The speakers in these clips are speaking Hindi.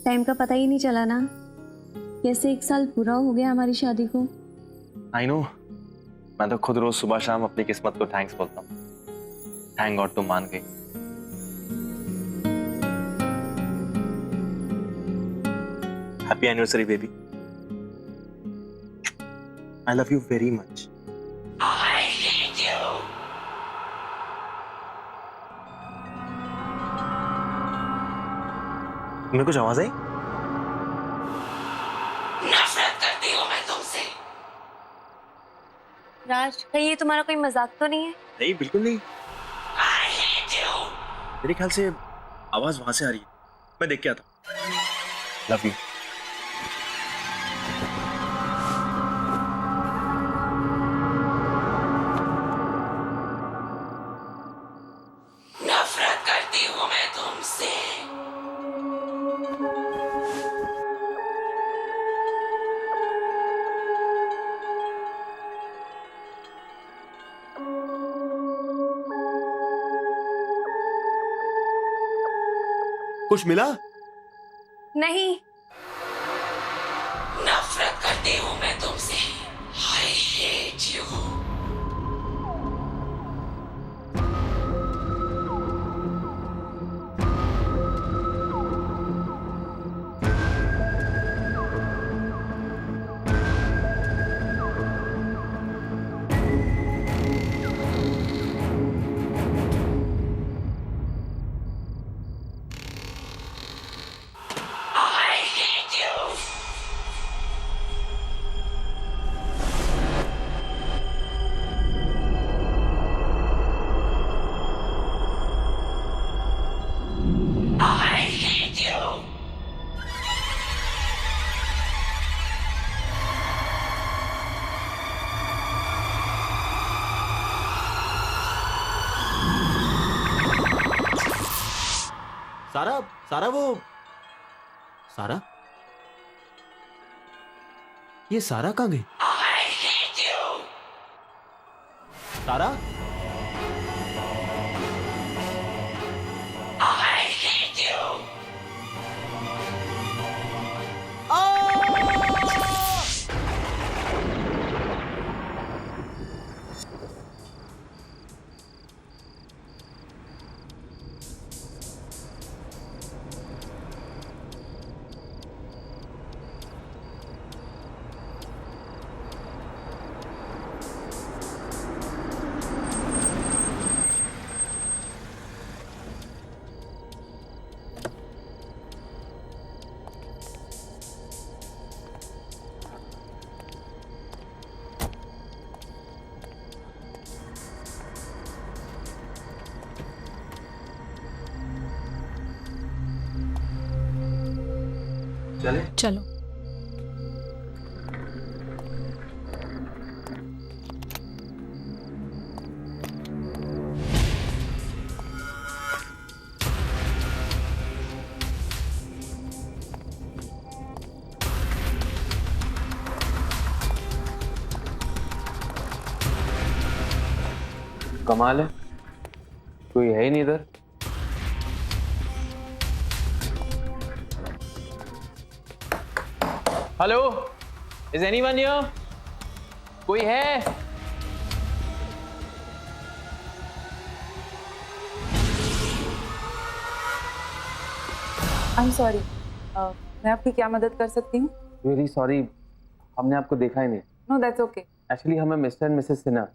टाइम का पता ही नहीं चला ना। कैसे 1 साल पूरा हो गया हमारी शादी को। आई नो, मैं तो खुद रोज सुबह शाम अपनी किस्मत को थैंक्स बोलता हूँ। थैंक गॉड तुम मान गई। Happy anniversary baby. I love you very much. तुम्हें कुछ आवाज आई? नफरत करती हूँ मैं तुमसे। राज, कहीं ये तुम्हारा कोई मजाक तो नहीं है? नहीं, बिल्कुल नहीं। I hate you। मेरे ख्याल से आवाज वहां से आ रही है। मैं देख के आता हूँ। Love you. नफरत करती हूँ मैं तुमसे। कुछ मिला? नहीं। नफरत करती हूँ मैं तुमसे। I hate you। I hate you। I hate you। सारा सारा वो सारा, ये सारा कहाँ गई? I hate you। सारा, I hate you। चले? चलो। कमाल है, कोई है ही नहीं इधर। Hello, is anyone here? कोई है? I'm sorry। मैं आपकी क्या मदद कर सकती हूँ? वेरी सॉरी, हमने आपको देखा ही नहीं। No that's okay. एक्चुअली हमें मिस्टर एंड मिसेस सिन्हा,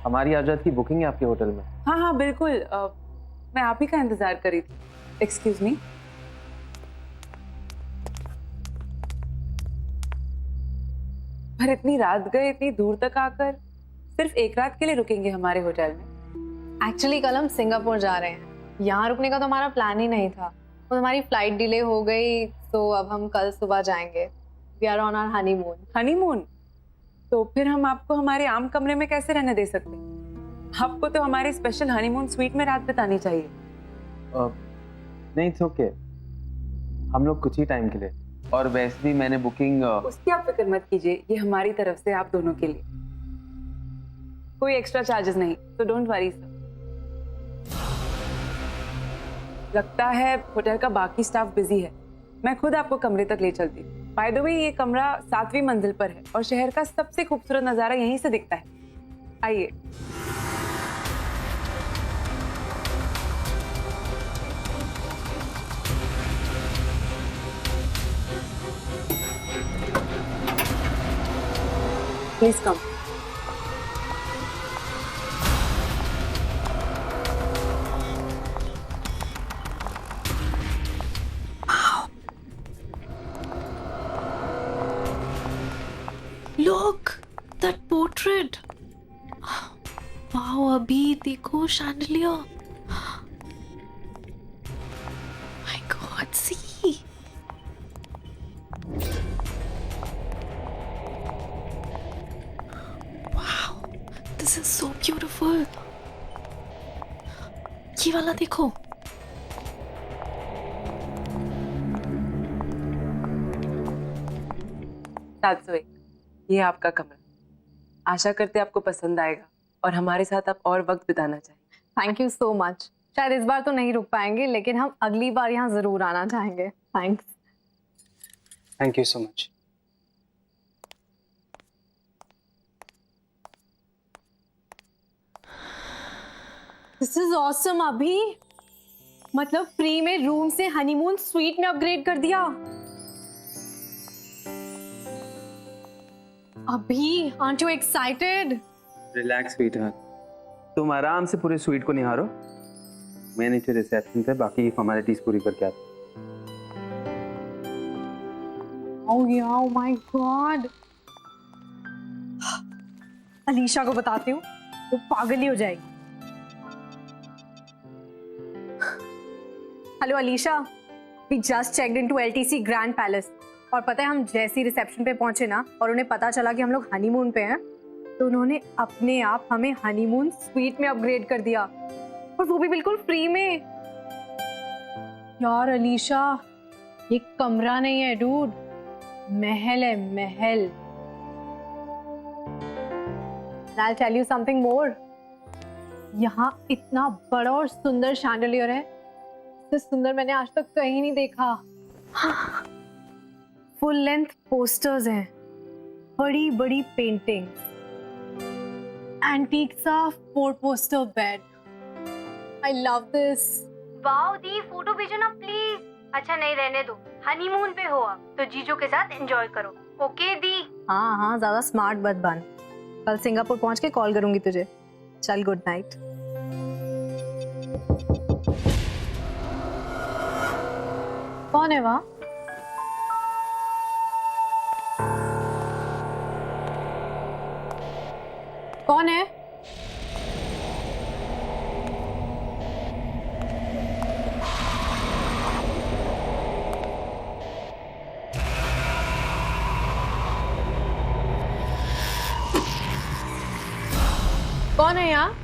हमारी आज रात की बुकिंग है आपके होटल में। हाँ हाँ बिल्कुल, मैं आप ही का इंतजार कर रही थी। Excuse me. पर इतनी रात गए, इतनी दूर तक आकर सिर्फ एक रात के लिए रुकेंगे हमारे होटल में? एक्चुअली कल हम सिंगापुर जा रहे हैं। यहाँ रुकने का तो हमारा प्लान ही नहीं था। तो हमारी फ्लाइट डिले हो गई, तो अब हम कल सुबह जाएंगे। We are on our honeymoon. Honeymoon? तो फिर हम आपको हमारे आम कमरे में कैसे रहने दे सकते हैं? आपको तो हमारे स्पेशल हनीमून स्वीट में रात बितानी चाहिए। नहीं, इट्स ओके, हम लोग कुछ ही टाइम के लिए, और वैसे भी मैंने बुकिंग। उसकी आप फिक्र मत कीजिए, ये हमारी तरफ से आप दोनों के लिए कोई एक्स्ट्रा चार्जेस नहीं, तो डोंट वरी सर। लगता है होटल का बाकी स्टाफ बिजी है, मैं खुद आपको कमरे तक ले चलती। बाय द वे ये कमरा 7वीं मंजिल पर है और शहर का सबसे खूबसूरत नजारा यहीं से दिखता है। आइए। Please come. Look, that portrait. Wow, अभी देखो chandelier. My God, see. Wow, this is so beautiful. ये वाला देखो. ये आपका कमरा। आशा करते आपको पसंद आएगा और हमारे साथ आप और वक्त बिताना चाहेंगे। Thank you so much. शायद इस बार तो नहीं रुक पाएंगे, लेकिन हम अगली बार यहाँ जरूर आना चाहेंगे। Thanks. Thank you so much. This is awesome अभी। मतलब फ्री में रूम से हनीमून स्वीट में अपग्रेड कर दिया। अभी, aren't you excited? Relax sweetheart, तुम आराम से पूरे स्वीट को निहारो। मैं नीचे रिसेप्शन पे बाकी फॉर्मेलिटीज पूरी करके आता हूँ। Oh yeah, oh my God. Alisha को बताती हूँ, वो पागल ही हो जाएगी। Hello Alisha, we just checked into LTC Grand Palace और पता है हम जैसी रिसेप्शन पे पहुंचे ना और उन्हें पता चला कि हम लोग हनीमून पे हैं, तो उन्होंने अपने आप हमें हनीमून स्वीट में अपग्रेड कर दिया और वो भी बिल्कुल फ्री में। यार अलीशा, ये कमरा नहीं है डूड, महल है, महल। I'll tell you something more. यहाँ इतना बड़ा और सुंदर शैंडलियर है, इससे सुंदर मैंने आज तक कहीं नहीं देखा। फुल लेंथ पोस्टर्स हैं, बड़ी बड़ी पेंटिंग्स, एंटीक सा 4 poster bed. I love this. Wow the, photo भेजो ना प्लीज। अच्छा नहीं, रहने दो, हनीमून पे हो आप तो जीजू के साथ एंजॉय करो। ओके दी। हाँ हाँ, ज्यादा स्मार्ट मत बन। कल सिंगापुर पहुंच के कॉल करूंगी तुझे। चल, गुड नाइट। कौन है वहाँ? कौन है? कौन है यहाँ?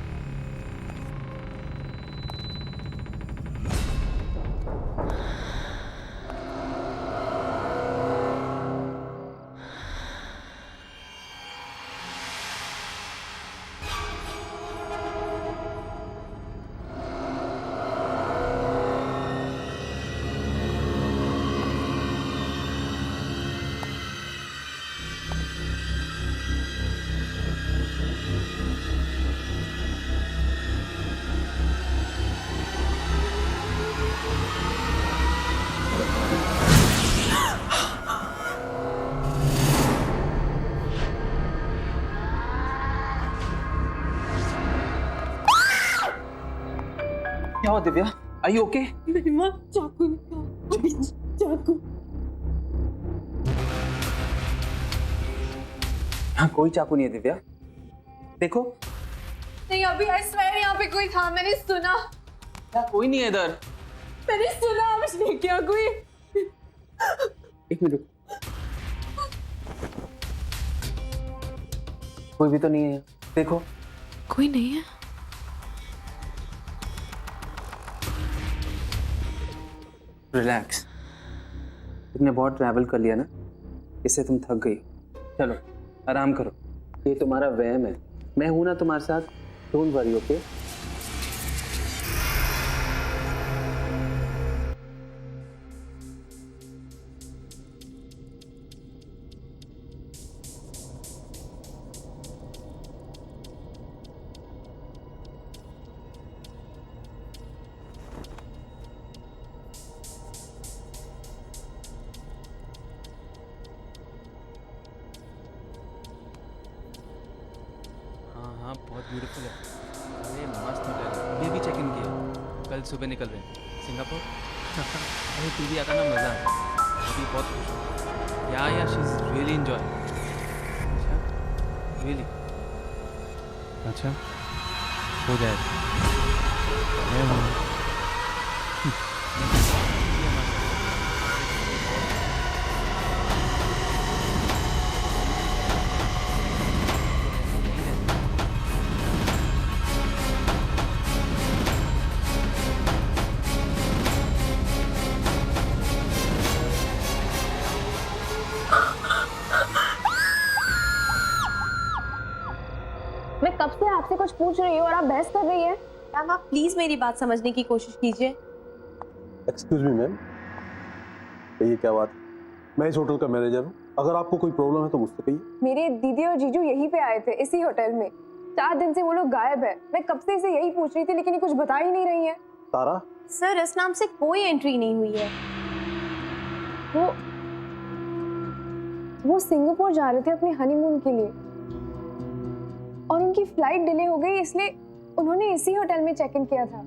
क्या हो दिव्या? Are you okay? चाकू, चाकू। यहाँ कोई चाकू नहीं है दिव्या, देखो। नहीं अभी, आई स्वेयर यहाँ पे कोई था, मैंने सुना। यहाँ कोई नहीं है इधर। मैंने सुना, उसने क्या कोई। एक मिनट, कोई भी तो नहीं है यहाँ, देखो। कोई नहीं है। रिलैक्स, तुमने बहुत ट्रैवल कर लिया ना, इससे तुम थक गई। चलो आराम करो, ये तुम्हारा वहम है। मैं हूं ना तुम्हारे साथ, डोंट वरी, ओके? हाँ बहुत ब्यूटीफुल है। अरे मस्त होटल, ये भी चेक इन किया, कल सुबह निकल रहे हैं सिंगापुर। अरे तू भी आता ना, मज़ा आता। अभी बहुत खुश हूँ। या शी इज़ रियली एंजॉय। अच्छा रियली? अच्छा हो जाएगा। मैं हूँ। मैं कब से आपसे कुछ पूछ रही हूँ और आप बहस कर रही हैं। मैम आप प्लीज मेरी बात समझने की कोशिश कीजिए। एक्सक्यूज मी मैम, ये क्या बात है? मैं इस होटल का मैनेजर हूँ, अगर आपको कोई प्रॉब्लम है तो मुझसे कहिए। मेरे दीदी और जीजू यहीं पे आए थे, इसी होटल में। 4 दिन से वो लोग गायब है। मैं कब से इसे यही पूछ रही थी लेकिन ये कुछ बता ही नहीं रही है। तारा, सर इस नाम से कोई एंट्री नहीं हुई है। वो सिंगापुर जा रहे थे अपने हनीमून के लिए और उनकी फ्लाइट डिले हो गई, इसलिए उन्होंने इसी होटल में चेक इन किया था।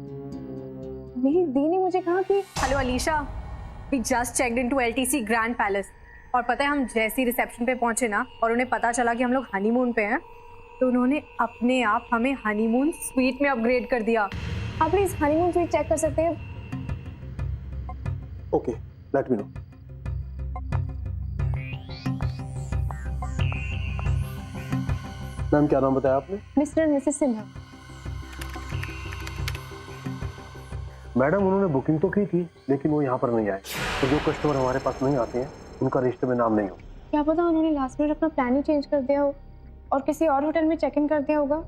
मेरी दी ने मुझे कहा कि hello Alisha, we just checked into LTC grand palace. और पता है हम जैसे ही रिसेप्शन पे पहुंचे ना और उन्हें पता चला कि हम लोग हनीमून पे हैं, तो उन्होंने अपने आप हमें हनीमून स्वीट में अपग्रेड कर दिया। आप प्लीज हनीमून स्वीट चेक कर सकते हैं? Okay, let me know. Ma'am क्या नाम बताया आपने? Mister and Mrs Sinha. Madam उन्होंने बुकिंग तो की थी लेकिन वो यहाँ पर नहीं आए, तो जो कस्टमर हमारे पास नहीं आते हैं उनका रजिस्टर में नाम नहीं हो। क्या पता उन्होंने लास्ट मिनट अपना प्लान ही चेंज कर दिया हो और किसी और होटल में चेक इन कर दिया होगा।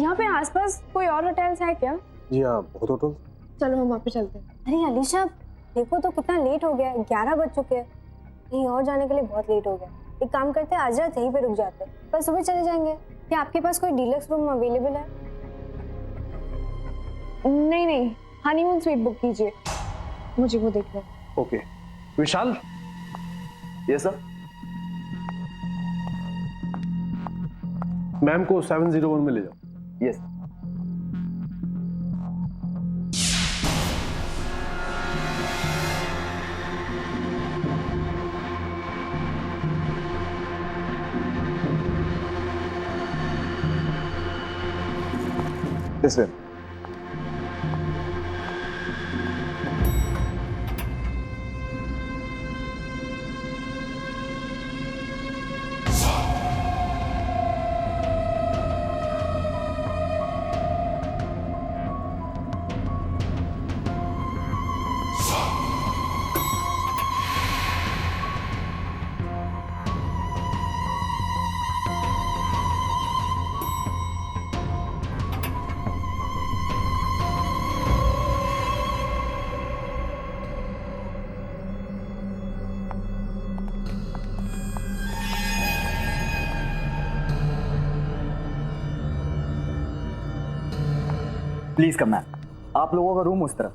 यहाँ पे आसपास कोई और होटल्स है क्या? जी हाँ, बहुत होटल। चलो हम वहाँ पे चलते हैं। अरे अलीशा देखो तो कितना लेट हो गया है, 11 बज चुके हैं। कहीं और जाने के लिए बहुत लेट हो गया। एक काम करते हैं, आज रात यहीं पे रुक जाते हैं, कल सुबह चले जाएंगे। क्या आपके पास कोई डीलक्स रूम अवेलेबल है? नहीं, हनीमून स्वीट बुक कीजिए, मुझे वो देखना है। ओके विशाल, ये सर मैम को 701 में ले जाओ। Yes. This way. Please come ma'am, आप लोगों का रूम उस तरफ।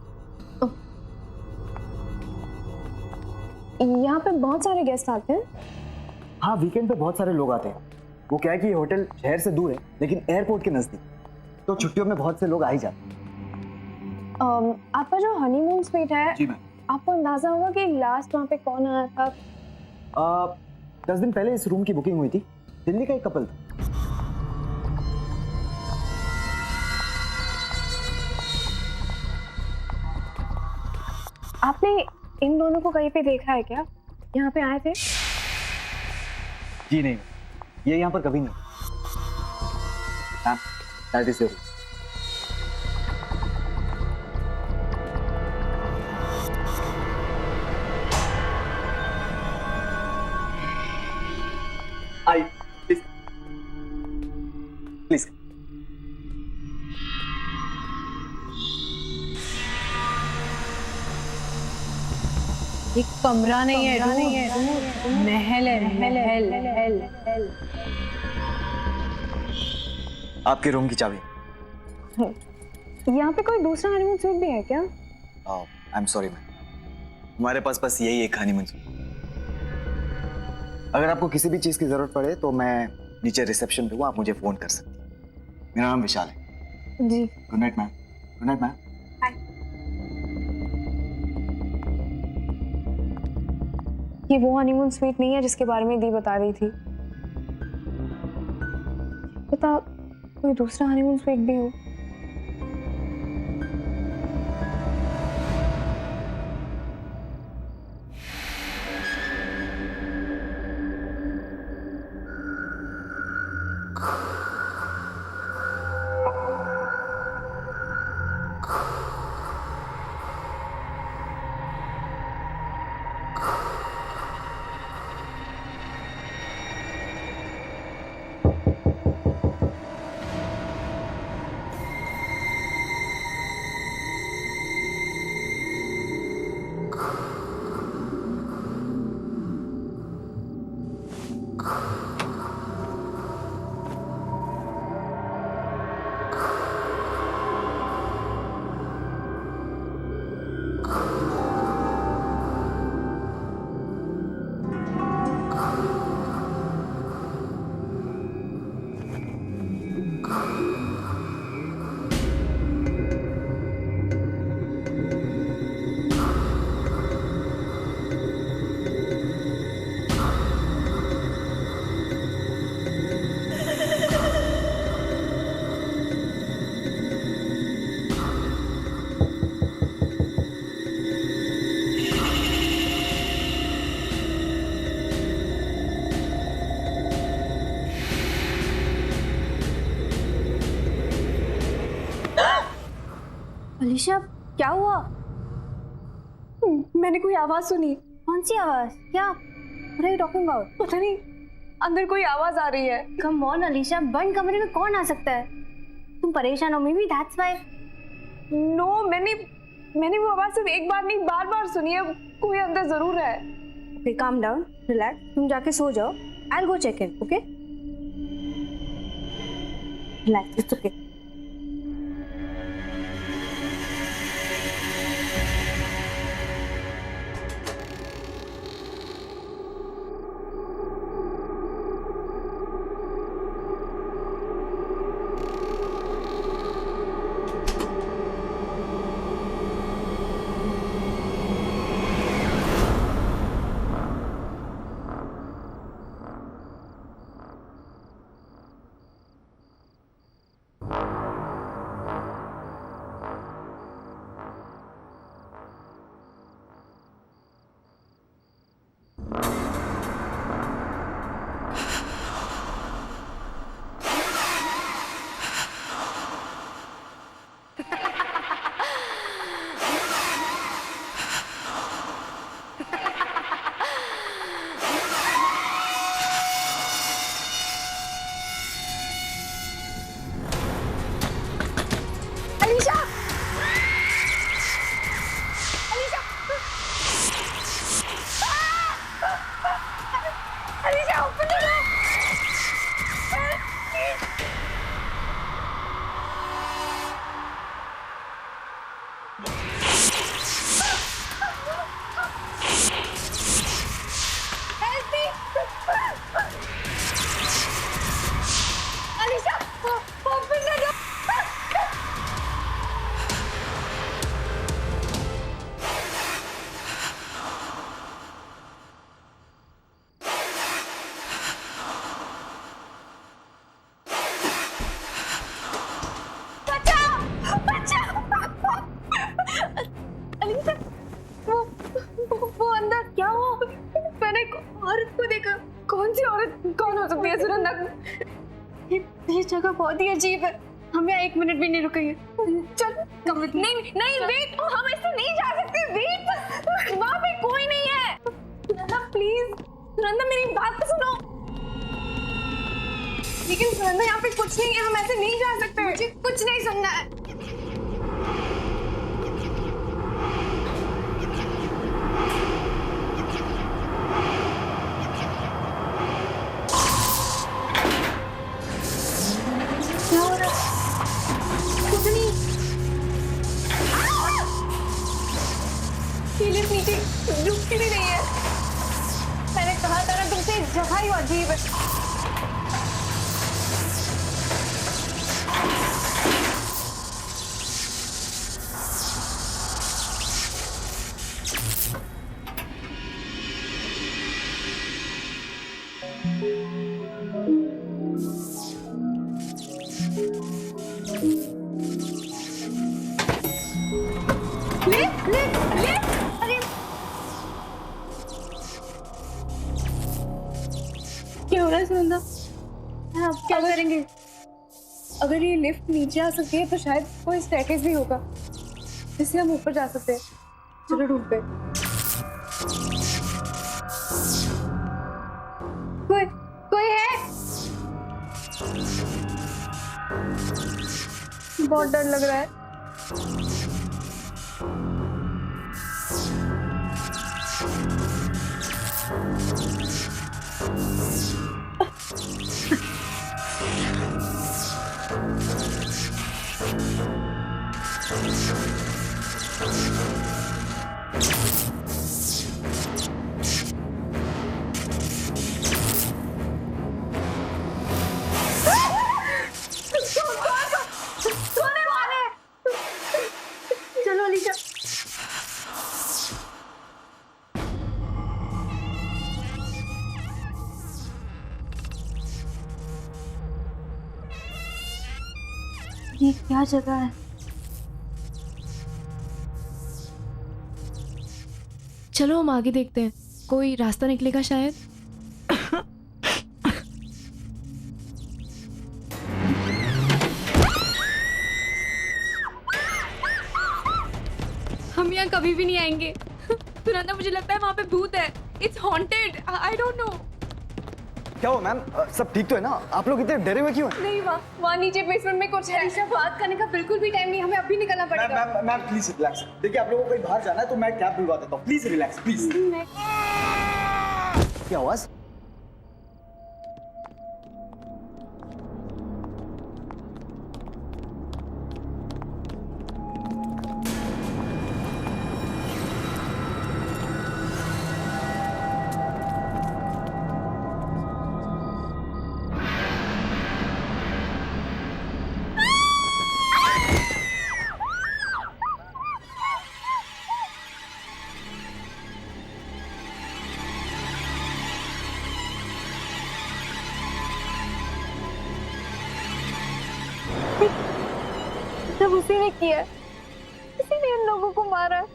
यहाँ पे बहुत सारे गेस्ट आते हैं। हाँ, वीकेंड पे बहुत सारे लोग आते हैं। वो क्या है कि ये होटल शहर से दूर है लेकिन एयरपोर्ट के नजदीक, तो छुट्टियों में बहुत से लोग आ ही जाते हैं। आपका जो हनीमून स्वीट है, जी मैम। आपको अंदाजा होगा कि लास्ट वहाँ पे कौन आया था? 10 दिन पहले इस रूम की बुकिंग हुई थी। दिल्ली का एक कपल था। आपने इन दोनों को कहीं पे देखा है क्या? यहाँ पे आए थे? जी नहीं, ये यहाँ पर कभी नहीं। Ma'am, that is your. I please please. ये कमरा नहीं है, महल है, महल। आपके रूम की चाबी। यहाँ पे कोई दूसरा हनीमून स्वीट भी है क्या? आई एम सॉरी मैम, हमारे पास बस यही एक हनीमून स्वीट। अगर आपको किसी भी चीज़ की ज़रूरत पड़े तो मैं नीचे रिसेप्शन पे हूँ, आप मुझे फ़ोन कर सकते हैं। मेरा नाम विशाल है। जी good night ma'am. Good night ma'am. ये वो हनीमून स्वीट नहीं है जिसके बारे में दी बता रही थी। पता कोई दूसरा हनीमून स्वीट भी हो। अलीशा क्या हुआ? मैंने कोई आवाज सुनी। कौन सी आवाज? क्या? What are you talking about? पता नहीं, अंदर कोई आवाज आ रही है। Come on अलीशा, बंद कमरे में कौन आ सकता है? तुम परेशान हो, maybe that's why. नो, मैंने वो आवाज सिर्फ एक बार नहीं बार-बार सुनी है। कोई अंदर जरूर है। Okay, calm down, relax. तुम जाके सो जाओ. I'll go check in, okay? Relax, it's okay. ये जगह बहुत ही अजीब है। हम यहाँ 1 मिनट भी नहीं रुकेंगे। चल कमरे। नहीं वेट, हम ऐसे नहीं जा सकते। वेट, वहाँ पे कोई नहीं है। सुनंदा प्लीज, सुनंदा मेरी बात तो सुनो। लेकिन सुनंदा यहाँ पे कुछ नहीं है, हम ऐसे नहीं जा सकते। मुझे कुछ नहीं सुनना है। रुकती भी नहीं है। मैंने कहा था ना तुमसे, जगह ही अजीब है। अब क्या करेंगे? अगर ये लिफ्ट नीचे आ सकती है तो शायद कोई स्टेयरकेस भी होगा जिससे हम ऊपर जा सकते हैं। चलो ढूंढते हैं। कोई है? बहुत डर लग रहा है। चलो अलीशा। ये क्या जगह है? चलो हम आगे देखते हैं, कोई रास्ता निकलेगा शायद। हम यहाँ कभी भी नहीं आएंगे। सुनंदा, मुझे लगता है वहाँ पे भूत है। It's haunted. I don't know. क्या हो मैम, सब ठीक तो है ना? आप लोग इतने डरे हुए क्यों हैं? नहीं, वहाँ नीचे बेसमेंट में कुछ है। अलीशा, बात करने का बिल्कुल भी टाइम नहीं, हमें अभी निकलना पड़ेगा। Ma'am please relax. देखिए, आप लोगों को कहीं बाहर जाना है तो मैं कैब बुलवा देता हूँ। Please relax, please. क्या आवाज? सब उसी ने किया है, उसी ने इन लोगों को मारा है।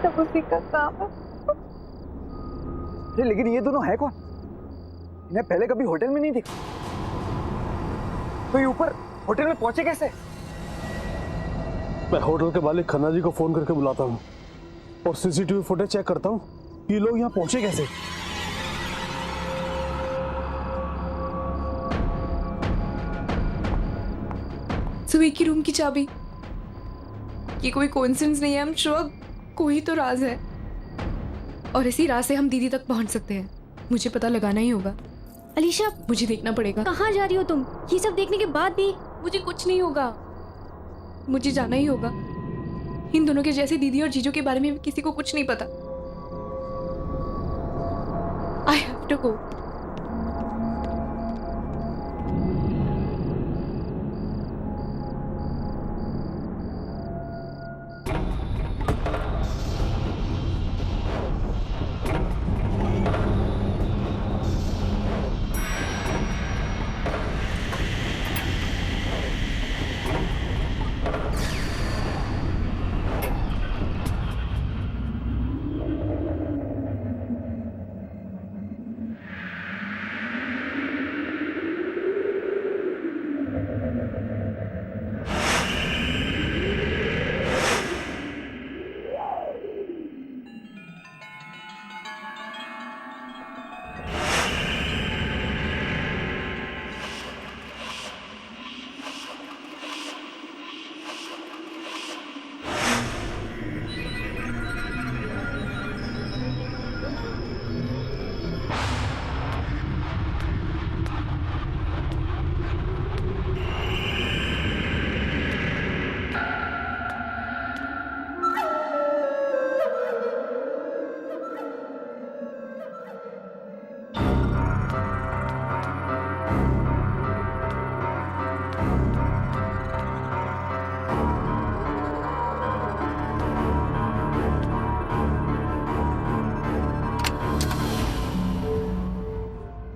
सब उसी का काम है। लेकिन ये दोनों है कौन? इन्हें पहले कभी होटल में नहीं देखा। तो ये ऊपर होटल में पहुंचे कैसे? मैं होटल के मालिक खन्ना जी को फोन करके बुलाता हूँ और सीसीटीवी फुटेज चेक करता हूँ कि ये लोग यहाँ पहुंचे कैसे। सुबह की रूम की चाबी, ये कोई कोइंसिडेंस नहीं है। हम श्योर कोई तो राज है, और इसी राज से हम दीदी तक पहुंच सकते हैं। मुझे पता लगाना ही होगा। अलीशा, मुझे देखना पड़ेगा। कहाँ जा रही हो तुम? ये सब देखने के बाद भी? मुझे कुछ नहीं होगा, मुझे जाना ही होगा। इन दोनों के जैसे दीदी और जीजू के बारे में किसी को कुछ नहीं पता। I have to go.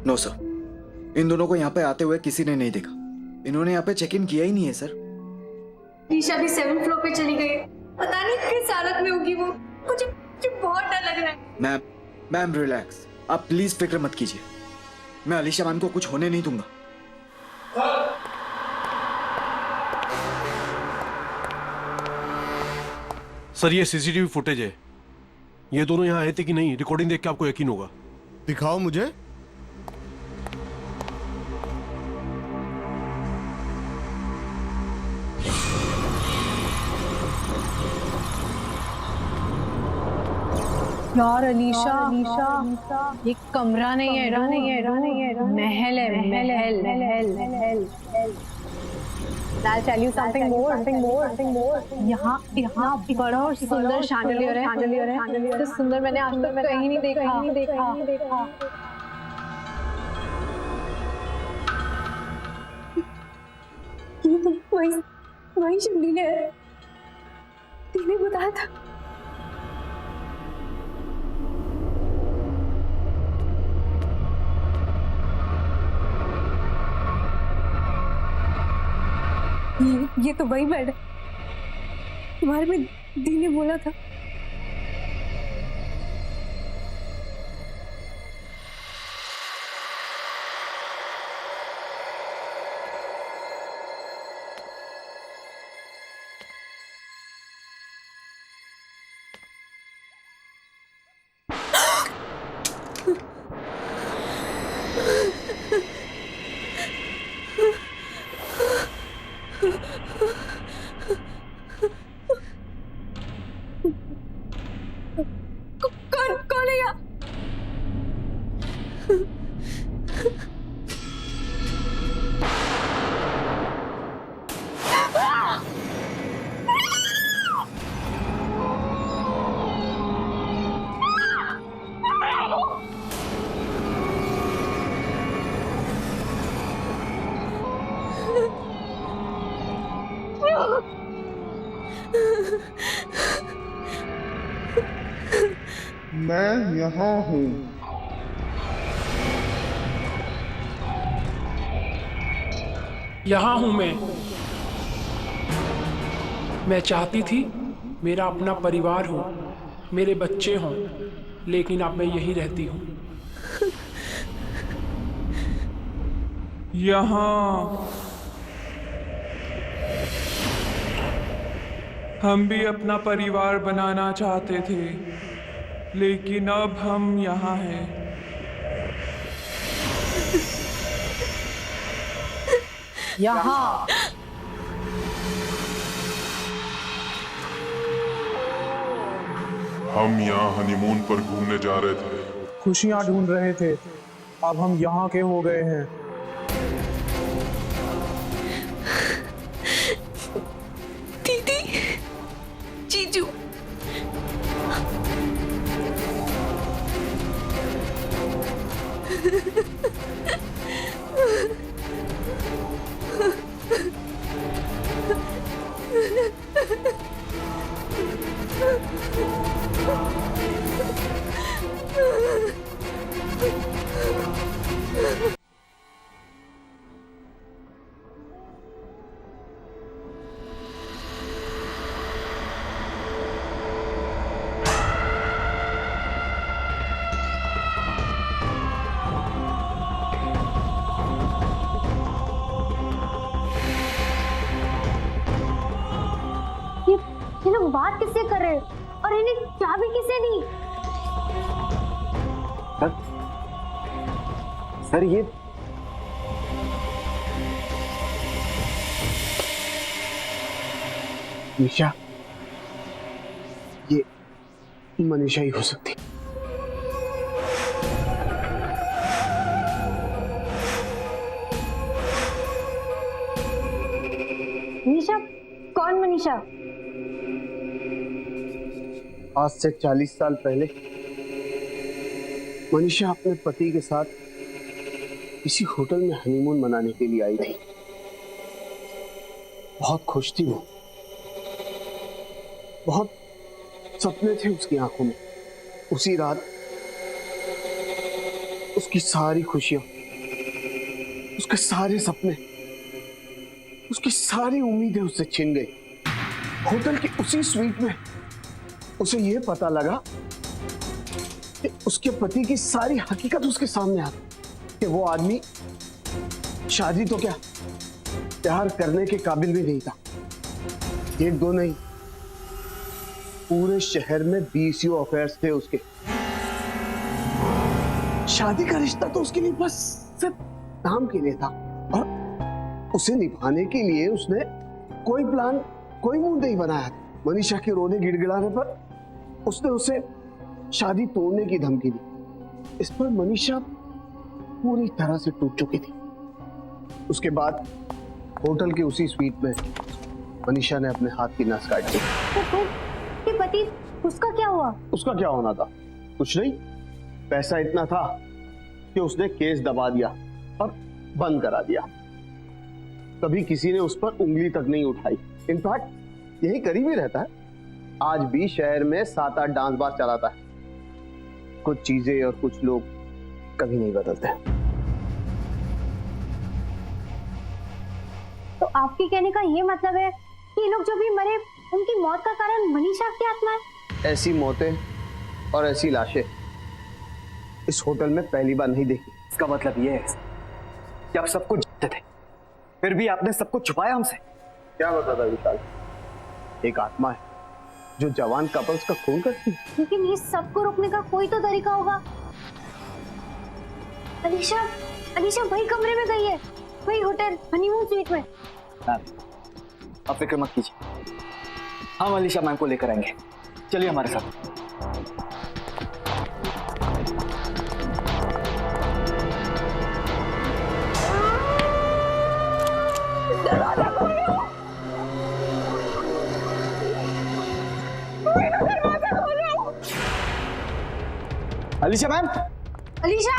No sir, इन दोनों को यहाँ पे आते हुए किसी ने नहीं देखा। इन्होंने यहाँ पे चेक इन किया ही नहीं है सर। ईशा भी 7th फ्लोर पे चली गई, पता नहीं किस हालत में होगी वो। मुझे बहुत डर लग रहा है। मैम रिलैक्स, आप प्लीज फिक्र मत कीजिए। मैं अलीशा मैम को कुछ होने नहीं दूंगा। सर ये सीसीटीवी फुटेज है। ये दोनों यहाँ आए थे कि नहीं, रिकॉर्डिंग देख के आपको यकीन होगा। दिखाओ मुझे। यार अलीशा, ये कमरा नहीं है, महल है। I'll tell you something more. यहाँ बड़ा और सुंदर शैंडलियर है। इससे सुंदर मैंने आज तक कहीं नहीं देखा। ये तो वही शैंडलियर है, तूने बताया था। ये तो वही बेड है तुम्हारे में दी ने बोला था। कौन है यहाँ? मैं यहाँ हूँ। यहाँ हूँ मैं चाहती थी मेरा अपना परिवार हो, मेरे बच्चे हों, लेकिन अब मैं यहीं रहती हूँ। यहाँ हम भी अपना परिवार बनाना चाहते थे, लेकिन अब हम यहाँ हैं। यहाँ हम यहाँ हनीमून पर घूमने जा रहे थे, खुशियाँ ढूंढ रहे थे, अब हम यहाँ के हो गए हैं। दीदी, जीजू, ये लोग बात किससे कर रहे हैं और इन्हें चाबी किसने दी? सर ये निशा, ये मनीषा ही हो सकती। मनीषा? कौन मनीषा? आज से 40 साल पहले मनीषा अपने पति के साथ किसी होटल में हनीमून मनाने के लिए आई थी। बहुत खुश थी वो, बहुत सपने थे उसकी आंखों में। उसी रात उसकी सारी खुशियां, उसके सारे सपने, उसकी सारी उम्मीदें उससे छिन गई। होटल की उसी स्वीट में उसे यह पता लगा कि उसके पति की सारी हकीकत उसके सामने आ गई, कि वो आदमी शादी तो क्या, प्यार करने के काबिल भी नहीं था। एक दो नहीं, पूरे शहर में 20 अफेयर्स थे उसके। शादी का रिश्ता तो उसके लिए बस सिर्फ नाम के लिए था, और उसे निभाने के लिए उसने कोई प्लान, कोई मूड नहीं बनाया। मनीषा के रोने गिड़गिड़ाने पर उसने उसे शादी तोड़ने की धमकी दी। इस पर मनीषा पूरी तरह से टूट चुकी थी। उसके बाद होटल के उसी स्वीट में मनीषा ने अपने हाथ की नस काट दी। तो पति, उसका क्या हुआ? उसका क्या होना था? कुछ नहीं, पैसा इतना था कि उसने केस दबा दिया और बंद करा दिया। कभी किसी ने उस पर उंगली तक नहीं उठाई। इनफैक्ट यही करीब ही रहता है। आज भी शहर में 7-8 डांस बार चलाता है। कुछ चीजें और कुछ लोग कभी नहीं बदलते। तो आपके कहने का ये मतलब है कि ये लोग जो भी मरे, उनकी मौत का कारण मनीषा की आत्मा है? ऐसी मौतें और ऐसी लाशें इस होटल में पहली बार नहीं देखी। इसका मतलब ये है कि आप सब कुछ जानते थे, फिर भी आपने सब कुछ छुपाया हमसे। क्या बताता विशाल? एक आत्मा है जो जवान कपल्स का खून करती है। लेकिन ये सबको रोकने का कोई तो तरीका होगा। अलीशा, अलीशा वही कमरे में गई है, वही होटल हनीमून स्वीट में। आप फिक्र मत कीजिए, हम अलीशा मैम को लेकर आएंगे। चलिए हमारे साथ। दरवाजा खोलो! दरवाजा खोलो! अलीशा मैम! अलीशा!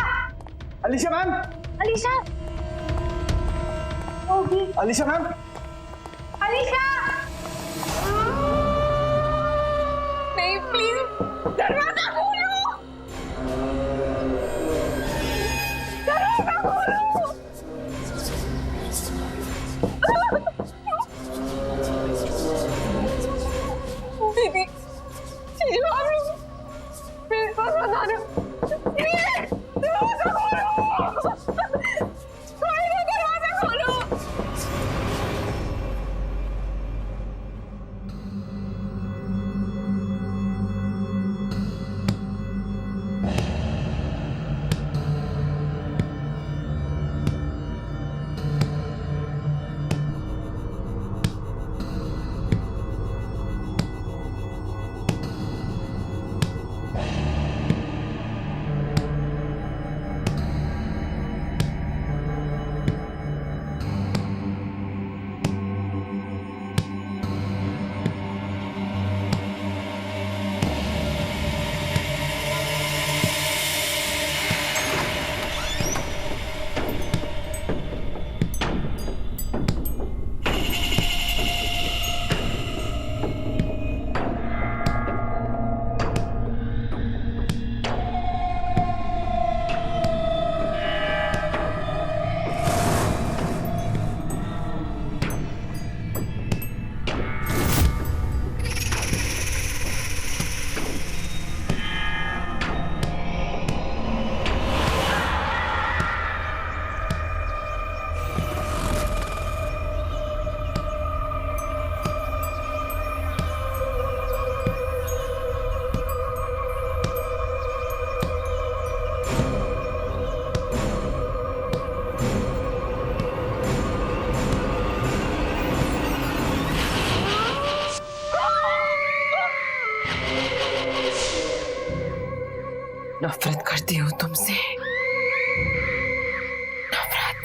अलीशा मैम! अलीशा! होगी। अलीशा मैम! अलीशा! नहीं, प्लीज दरवाजा खोलो! दरवाजा खोलो! दीदी, चीजू आप लोग मेरे पास बता रहे हो। दरवाजा खोलो! कोई नहीं, दरवाजा खोलो! नफरत करती हूँ तुमसे, नफरत।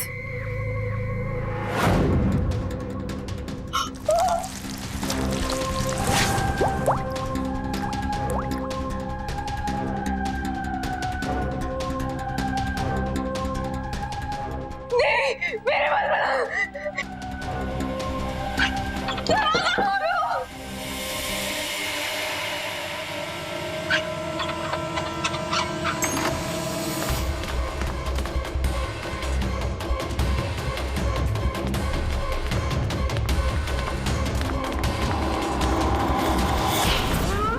नहीं, मेरे पास बना। दरवाजा खोलो!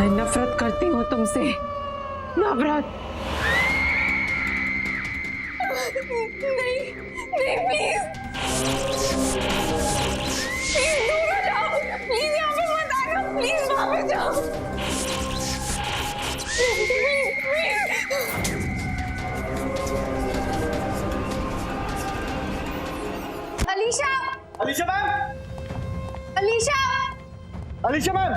मैं नफरत करती हूँ तुमसे, नफरत। प्लीज दूर हो जाओ, प्लीज यहाँ पे मत आना, प्लीज वहाँ पे जाओ, Alisha, Alisha ma'am, Alisha, Alisha ma'am,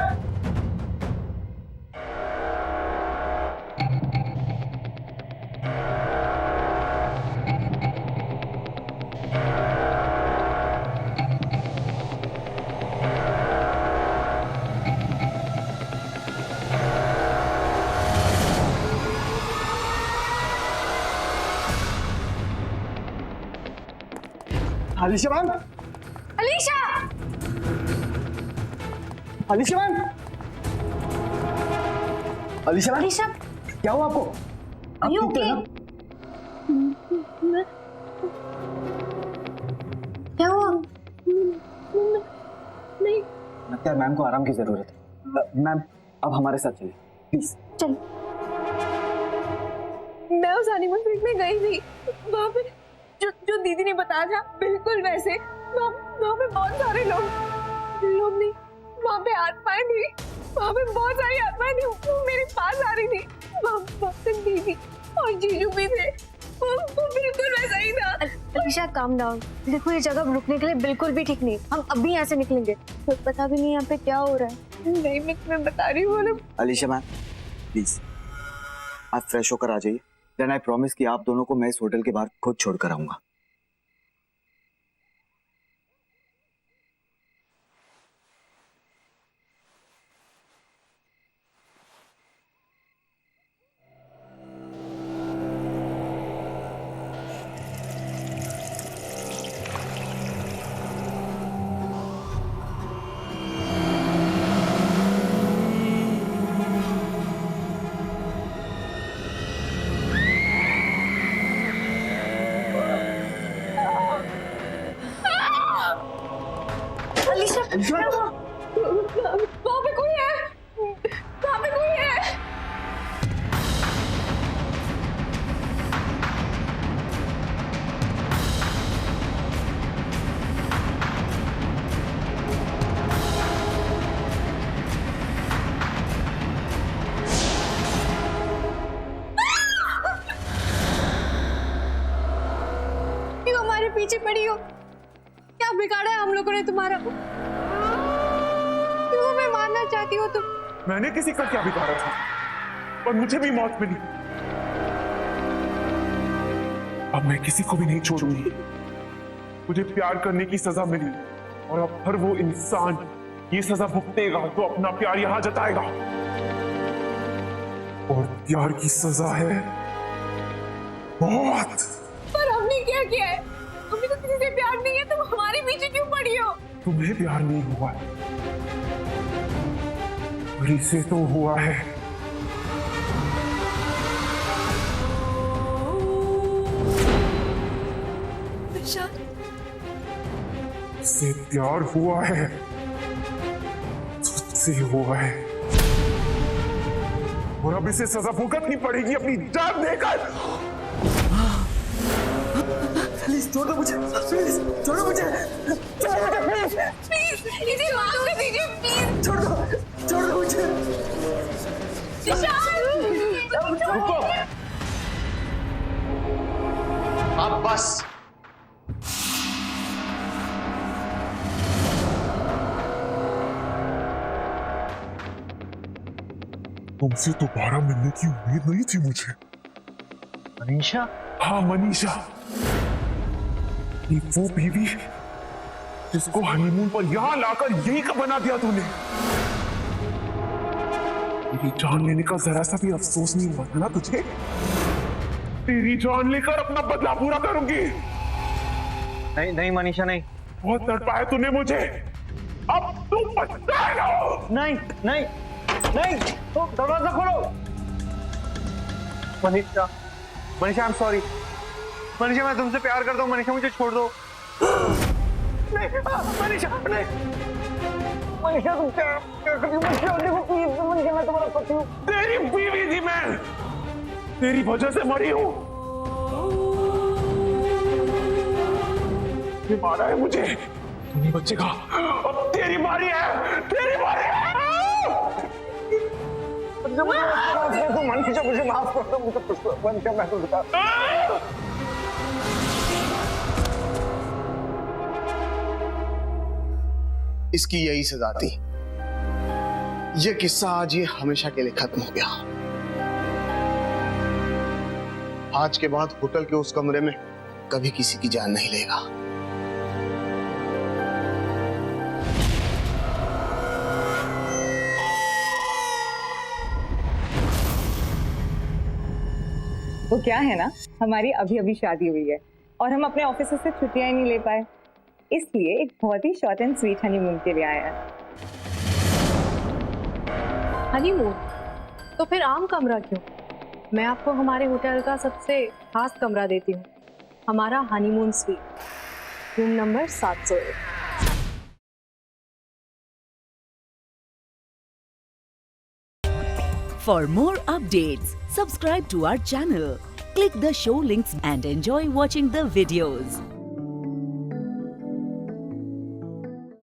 Alisha ma'am, Alisha, Alisha ma'am, Alisha ma'am, Alisha, क्या हुआ आपको? Are you okay? क्या हुआ? नहीं, लगता है मैम को आराम की जरूरत है। मैम अब हमारे साथ चलिए प्लीज। चल। मैं उस हनीमून स्वीट में गई थी, वहाँ पे जो दीदी ने बताया था बिल्कुल वैसे, वहाँ पे बहुत सारे लोग नहीं, वहाँ पे आत्माएं थी, वहाँ पे बहुत सारी आत्माएं थी, वो मेरे पास आ रही थी, वहाँ पे दीदी और जीजू भी थे, वो बिल्कुल वैसा ही था। अलीशा काम डाउन, देखो ये जगह रुकने के लिए बिल्कुल भी ठीक नहीं, हम अभी यहाँ से निकलेंगे, तो पता भी नहीं यहाँ पे क्या हो रहा है। नहीं मैं तुम्हें बता रही हूँ। अलीशा मैम प्लीज आप फ्रेश होकर आ जाइए, देन आई प्रॉमिस कि आप दोनों को मैं इस होटल के बाहर खुद छोड़कर आऊंगा। वहाँ पे कोई है, वहाँ पे कोई है। क्यों हमारे पीछे पड़ी हो? क्या बिगाड़ा है हम लोगों ने तुम्हारा? क्यों हमें मारना चाहती हो तुम? मैंने किसी का क्या बिगाड़ा था, पर मुझे भी मौत मिली। अब मैं किसी को भी नहीं छोड़ूंगी। मुझे प्यार करने की सजा मिली और अब हर वो इंसान ये सजा भुगतेगा तो अपना प्यार यहां जताएगा। और प्यार की सजा है मौत। पर हमने क्या किया है? हमें तो किसी से प्यार नहीं है, तुम हमारे पीछे क्यों पड़ी हो? तुम्हें प्यार नहीं हुआ है, से तो हुआ है। से प्यार हुआ है, तुझसे हुआ है, और अब इसे सजा भुगतनी पड़ेगी अपनी जान देकर। प्लीज छोड़ दो मुझे, प्लीज छोड़ो मुझे, प्लीज इसे माफ कर दीजिए, प्लीज छोड़ दो मुझे। रुको, अब बस। तुमसे दोबारा मिलने की उम्मीद नहीं थी मुझे। मनीषा? हाँ मनीषा, ये वो बीवी जिसको हनीमून पर यहां लाकर यही का बना दिया तूने। मेरी जान लेने का जरा सा भी अफसोस नहीं हुआ था ना तुझे? तेरी जान लेकर अपना बदला पूरा करूंगी। नहीं नहीं मनीषा नहीं। बहुत तड़पाया तूने मुझे, अब तू पछताएगा। नहीं नहीं नहीं, तो दरवाजा खोलो। Manisha, Manisha I am sorry. Manisha मैं तुमसे प्यार करता हूँ, मनीषा मुझे छोड़ दो। नहीं मनीषा नहीं, मनीषा तुम क्या करती हो? मनीषा मैं तुम्हारा पति हूँ। तेरी बीवी थी मैं, तेरी वजह से मरी हूँ। ये मारा है मुझे, तू नहीं बचेगा, अब तेरी बारी है, तेरी बारी है। मुझे माफ कर दो, मुझे मैं तो बता। इसकी यही सजा थी। ये किस्सा आज ये हमेशा के लिए खत्म हो गया। आज के बाद होटल के उस कमरे में कभी किसी की जान नहीं लेगा। वो क्या है ना, हमारी अभी अभी शादी हुई है और हम अपने ऑफिस से छुट्टियां ही नहीं ले पाए, इसलिए एक बहुत ही शॉर्ट एंड स्वीट हनीमून के लिए आया है। हनीमून? तो फिर आम कमरा क्यों? मैं आपको हमारे होटल का सबसे खास कमरा देती हूँ, हमारा honeymoon sweet, room number 701। For more updates, subscribe to our channel, click the show links and enjoy watching the videos.